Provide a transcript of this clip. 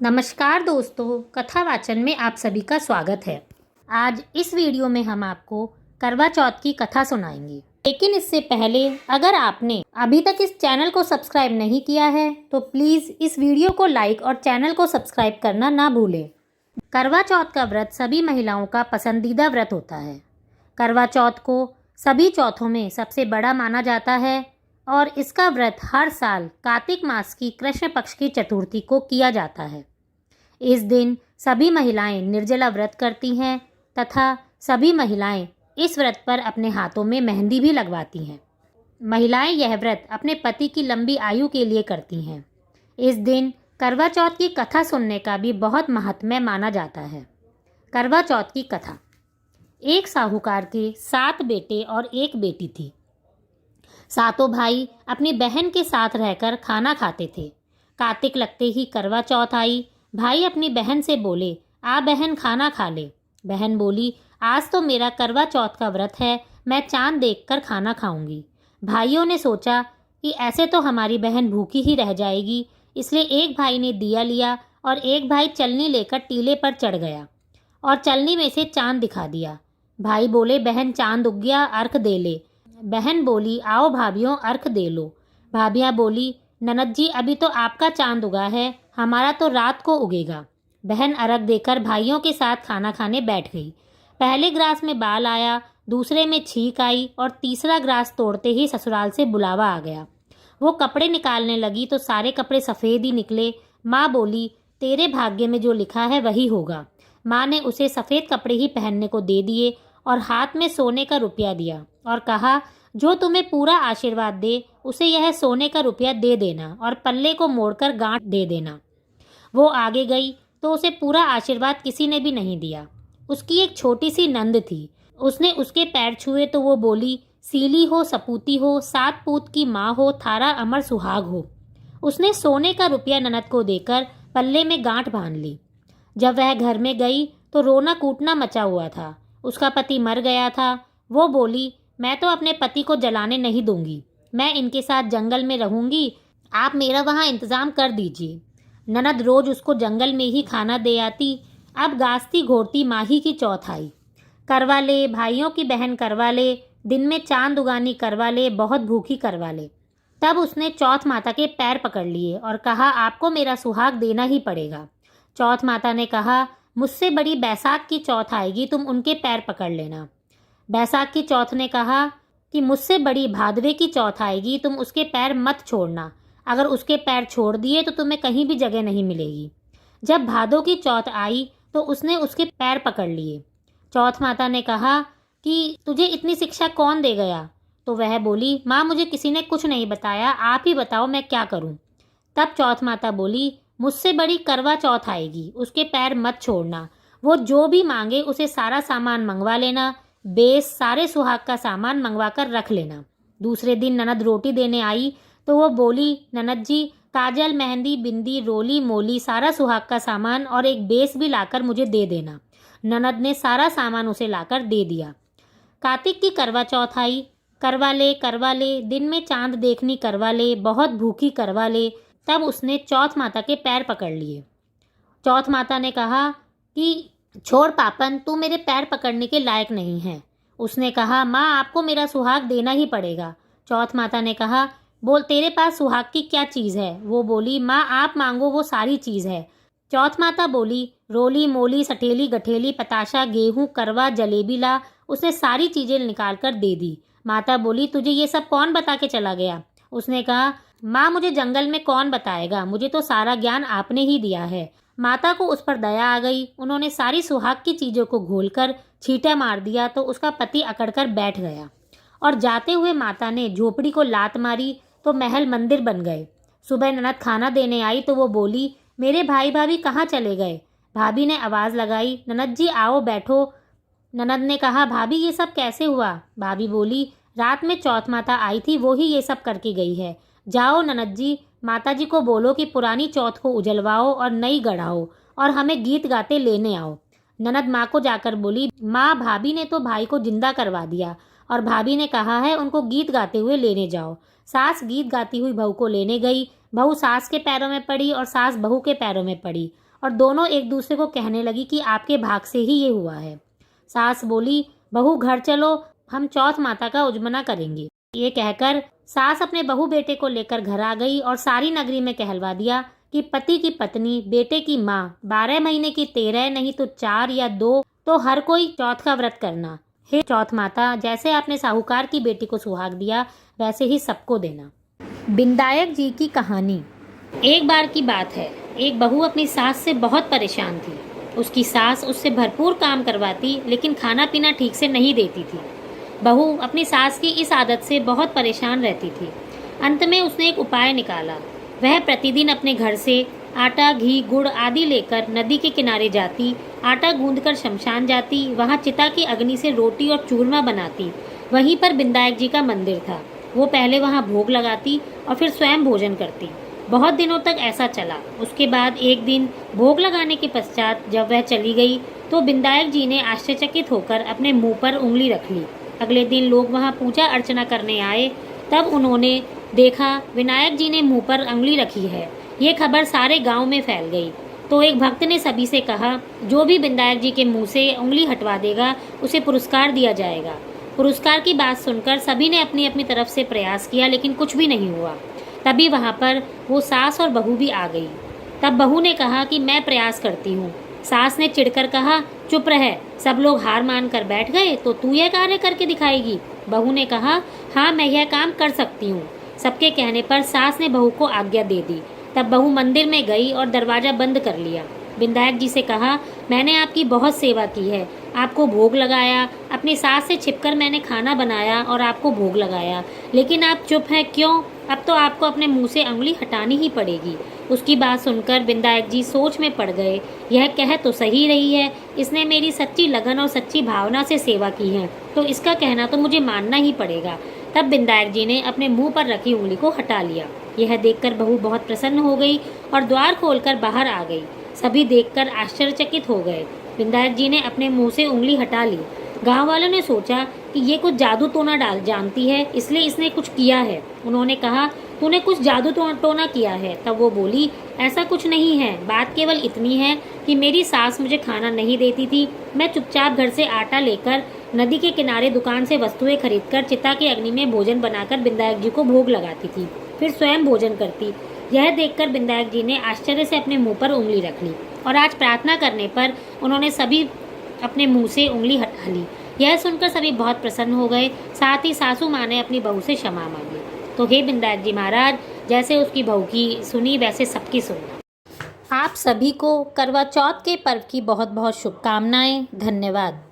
नमस्कार दोस्तों, कथा वाचन में आप सभी का स्वागत है। आज इस वीडियो में हम आपको करवा चौथ की कथा सुनाएंगे। लेकिन इससे पहले अगर आपने अभी तक इस चैनल को सब्सक्राइब नहीं किया है तो प्लीज़ इस वीडियो को लाइक और चैनल को सब्सक्राइब करना ना भूलें। करवा चौथ का व्रत सभी महिलाओं का पसंदीदा व्रत होता है। करवा चौथ को सभी चौथों में सबसे बड़ा माना जाता है और इसका व्रत हर साल कार्तिक मास की कृष्ण पक्ष की चतुर्थी को किया जाता है। इस दिन सभी महिलाएं निर्जला व्रत करती हैं तथा सभी महिलाएं इस व्रत पर अपने हाथों में मेहंदी भी लगवाती हैं। महिलाएं यह व्रत अपने पति की लंबी आयु के लिए करती हैं। इस दिन करवा चौथ की कथा सुनने का भी बहुत महत्व माना जाता है। करवा चौथ की कथा। एक साहूकार के 7 बेटे और एक बेटी थी। सातों भाई अपनी बहन के साथ रहकर खाना खाते थे। कार्तिक लगते ही करवा चौथ आई। भाई अपनी बहन से बोले, आ बहन खाना खा ले। बहन बोली, आज तो मेरा करवा चौथ का व्रत है, मैं चांद देखकर खाना खाऊंगी। भाइयों ने सोचा कि ऐसे तो हमारी बहन भूखी ही रह जाएगी, इसलिए एक भाई ने दिया लिया और एक भाई चलनी लेकर टीले पर चढ़ गया और चलनी में से चांद दिखा दिया। भाई बोले, बहन चांद उग गया, अर्घ दे ले। बहन बोली, आओ भाभियों अर्घ दे लो। भाभियाँ बोली, ननद जी अभी तो आपका चांद उगा है, हमारा तो रात को उगेगा। बहन अर्घ देकर भाइयों के साथ खाना खाने बैठ गई। पहले ग्रास में बाल आया, दूसरे में छींक आई और तीसरा ग्रास तोड़ते ही ससुराल से बुलावा आ गया। वो कपड़े निकालने लगी तो सारे कपड़े सफ़ेद ही निकले। माँ बोली, तेरे भाग्य में जो लिखा है वही होगा। माँ ने उसे सफ़ेद कपड़े ही पहनने को दे दिए और हाथ में सोने का रुपया दिया और कहा, जो तुम्हें पूरा आशीर्वाद दे उसे यह सोने का रुपया दे देना और पल्ले को मोड़कर गांठ दे देना। वो आगे गई तो उसे पूरा आशीर्वाद किसी ने भी नहीं दिया। उसकी एक छोटी सी नंद थी। उसने उसके पैर छुए तो वो बोली, सीली हो सपूती हो, 7 पूत की माँ हो, थारा अमर सुहाग हो। उसने सोने का रुपया ननद को देकर पल्ले में गांठ बांध ली। जब वह घर में गई तो रोना कूटना मचा हुआ था। उसका पति मर गया था। वो बोली, मैं तो अपने पति को जलाने नहीं दूंगी, मैं इनके साथ जंगल में रहूंगी, आप मेरा वहाँ इंतज़ाम कर दीजिए। ननद रोज उसको जंगल में ही खाना दे आती। अब गाजती घोरती माही की चौथ आई। करवा ले भाइयों की बहन, करवा ले दिन में चांद उगानी, करवा ले बहुत भूखी, करवा ले। तब उसने चौथ माता के पैर पकड़ लिए और कहा, आपको मेरा सुहाग देना ही पड़ेगा। चौथ माता ने कहा, मुझसे बड़ी बैसाख की चौथ आएगी, तुम उनके पैर पकड़ लेना। बैसाख की चौथ ने कहा कि मुझसे बड़ी भादवे की चौथ आएगी, तुम उसके पैर मत छोड़ना, अगर उसके पैर छोड़ दिए तो तुम्हें कहीं भी जगह नहीं मिलेगी। जब भादों की चौथ आई तो उसने उसके पैर पकड़ लिए। चौथ माता ने कहा कि तुझे इतनी शिक्षा कौन दे गया? तो वह बोली, माँ मुझे किसी ने कुछ नहीं बताया, आप ही बताओ मैं क्या करूँ। तब चौथ माता बोली, मुझसे बड़ी करवा चौथ आएगी, उसके पैर मत छोड़ना, वो जो भी मांगे उसे सारा सामान मंगवा लेना, बेस सारे सुहाग का सामान मंगवा कर रख लेना। दूसरे दिन ननद रोटी देने आई तो वो बोली, ननद जी काजल मेहंदी बिंदी रोली मोली सारा सुहाग का सामान और एक बेस भी लाकर मुझे दे देना। ननद ने सारा सामान उसे लाकर दे दिया। कार्तिक की करवा चौथ आई। करवा ले दिन में चांद देखनी, करवा ले बहुत भूखी, करवा ले। तब उसने चौथ माता के पैर पकड़ लिए। चौथ माता ने कहा कि छोड़ पापन, तू मेरे पैर पकड़ने के लायक नहीं है। उसने कहा, माँ आपको मेरा सुहाग देना ही पड़ेगा। चौथ माता ने कहा, बोल तेरे पास सुहाग की क्या चीज़ है? वो बोली, माँ आप मांगो वो सारी चीज़ है। चौथ माता बोली, रोली मोली सठेली गठेली पताशा गेहूँ करवा जलेबी ला। उसने सारी चीज़ें निकाल कर दे दी। माता बोली, तुझे ये सब कौन बता के चला गया? उसने कहा, माँ मुझे जंगल में कौन बताएगा, मुझे तो सारा ज्ञान आपने ही दिया है। माता को उस पर दया आ गई। उन्होंने सारी सुहाग की चीज़ों को घोलकर छींटा मार दिया तो उसका पति अकड़कर बैठ गया और जाते हुए माता ने झोपड़ी को लात मारी तो महल मंदिर बन गए। सुबह ननद खाना देने आई तो वो बोली, मेरे भाई भाभी कहाँ चले गए? भाभी ने आवाज़ लगाई, ननद जी आओ बैठो। ननद ने कहा, भाभी ये सब कैसे हुआ? भाभी बोली, रात में चौथ माता आई थी, वो ही ये सब करके गई है। जाओ ननद जी, माता जी को बोलो कि पुरानी चौथ को उजलवाओ और नई गढ़ाओ और हमें गीत गाते लेने आओ। ननद माँ को जाकर बोली, माँ भाभी ने तो भाई को जिंदा करवा दिया और भाभी ने कहा है उनको गीत गाते हुए लेने जाओ। सास गीत गाती हुई बहू को लेने गई। बहू सास के पैरों में पड़ी और सास बहू के पैरों में पड़ी और दोनों एक दूसरे को कहने लगी कि आपके भाग से ही ये हुआ है। सास बोली, बहू घर चलो, हम चौथ माता का उजमना करेंगे। ये कहकर सास अपने बहू बेटे को लेकर घर आ गई और सारी नगरी में कहलवा दिया कि पति की पत्नी, बेटे की माँ 12 महीने की 13 नहीं तो 4 या 2 तो हर कोई चौथ का व्रत करना। हे चौथ माता, जैसे आपने साहूकार की बेटी को सुहाग दिया वैसे ही सबको देना। बिंदायक जी की कहानी। एक बार की बात है, एक बहू अपनी सास से बहुत परेशान थी। उसकी सास उससे भरपूर काम करवाती लेकिन खाना पीना ठीक से नहीं देती थी। बहू अपनी सास की इस आदत से बहुत परेशान रहती थी। अंत में उसने एक उपाय निकाला। वह प्रतिदिन अपने घर से आटा, घी, गुड़ आदि लेकर नदी के किनारे जाती, आटा गूंदकर शमशान जाती, वहाँ चिता की अग्नि से रोटी और चूरमा बनाती। वहीं पर बिंदायक जी का मंदिर था। वो पहले वहाँ भोग लगाती और फिर स्वयं भोजन करती। बहुत दिनों तक ऐसा चला। उसके बाद एक दिन भोग लगाने के पश्चात जब वह चली गई तो बिंदायक जी ने आश्चर्यचकित होकर अपने मुंह पर उंगली रख ली। अगले दिन लोग वहाँ पूजा अर्चना करने आए, तब उन्होंने देखा विनायक जी ने मुंह पर उंगली रखी है। ये खबर सारे गांव में फैल गई। तो एक भक्त ने सभी से कहा, जो भी बिंदायक जी के मुंह से उंगली हटवा देगा उसे पुरस्कार दिया जाएगा। पुरस्कार की बात सुनकर सभी ने अपनी अपनी तरफ से प्रयास किया लेकिन कुछ भी नहीं हुआ। तभी वहाँ पर वो सास और बहू भी आ गई। तब बहू ने कहा कि मैं प्रयास करती हूँ। सास ने चिढ़कर कहा, चुप रह, सब लोग हार मान कर बैठ गए तो तू यह कार्य करके दिखाएगी। बहू ने कहा, हाँ मैं यह काम कर सकती हूँ। सबके कहने पर सास ने बहू को आज्ञा दे दी। तब बहू मंदिर में गई और दरवाजा बंद कर लिया। बिंदायक जी से कहा, मैंने आपकी बहुत सेवा की है, आपको भोग लगाया, अपनी सास से छिपकर मैंने खाना बनाया और आपको भोग लगाया, लेकिन आप चुप हैं क्यों? अब तो आपको अपने मुंह से उंगली हटानी ही पड़ेगी। उसकी बात सुनकर बिंदायक जी सोच में पड़ गए। यह कह तो सही रही है, इसने मेरी सच्ची लगन और सच्ची भावना से सेवा की है, तो इसका कहना तो मुझे मानना ही पड़ेगा। तब बिंदायक जी ने अपने मुंह पर रखी उंगली को हटा लिया। यह देखकर बहू बहुत प्रसन्न हो गई और द्वार खोलकर बाहर आ गई। सभी देखकर आश्चर्यचकित हो गए। बिंदायक जी ने अपने मुंह से उंगली हटा ली। गांव वालों ने सोचा कि ये कुछ जादू टोना जानती है, इसलिए इसने कुछ किया है। उन्होंने कहा, तूने कुछ जादू टोना किया है। तब वो बोली, ऐसा कुछ नहीं है, बात केवल इतनी है कि मेरी सास मुझे खाना नहीं देती थी। मैं चुपचाप घर से आटा लेकर नदी के किनारे दुकान से वस्तुएं खरीदकर चिता की अग्नि में भोजन बनाकर बिंदायक जी को भोग लगाती थी, फिर स्वयं भोजन करती। यह देखकर बिंदायक जी ने आश्चर्य से अपने मुंह पर उंगली रख ली और आज प्रार्थना करने पर उन्होंने सभी अपने मुंह से उंगली हटा ली। यह सुनकर सभी बहुत प्रसन्न हो गए। साथ ही सासू माँ ने अपनी बहू से क्षमा मांगी। तो हे बिंदायक जी महाराज, जैसे उसकी बहू की सुनी वैसे सबकी सुनी। आप सभी को करवा चौथ के पर्व की बहुत बहुत शुभकामनाएं। धन्यवाद।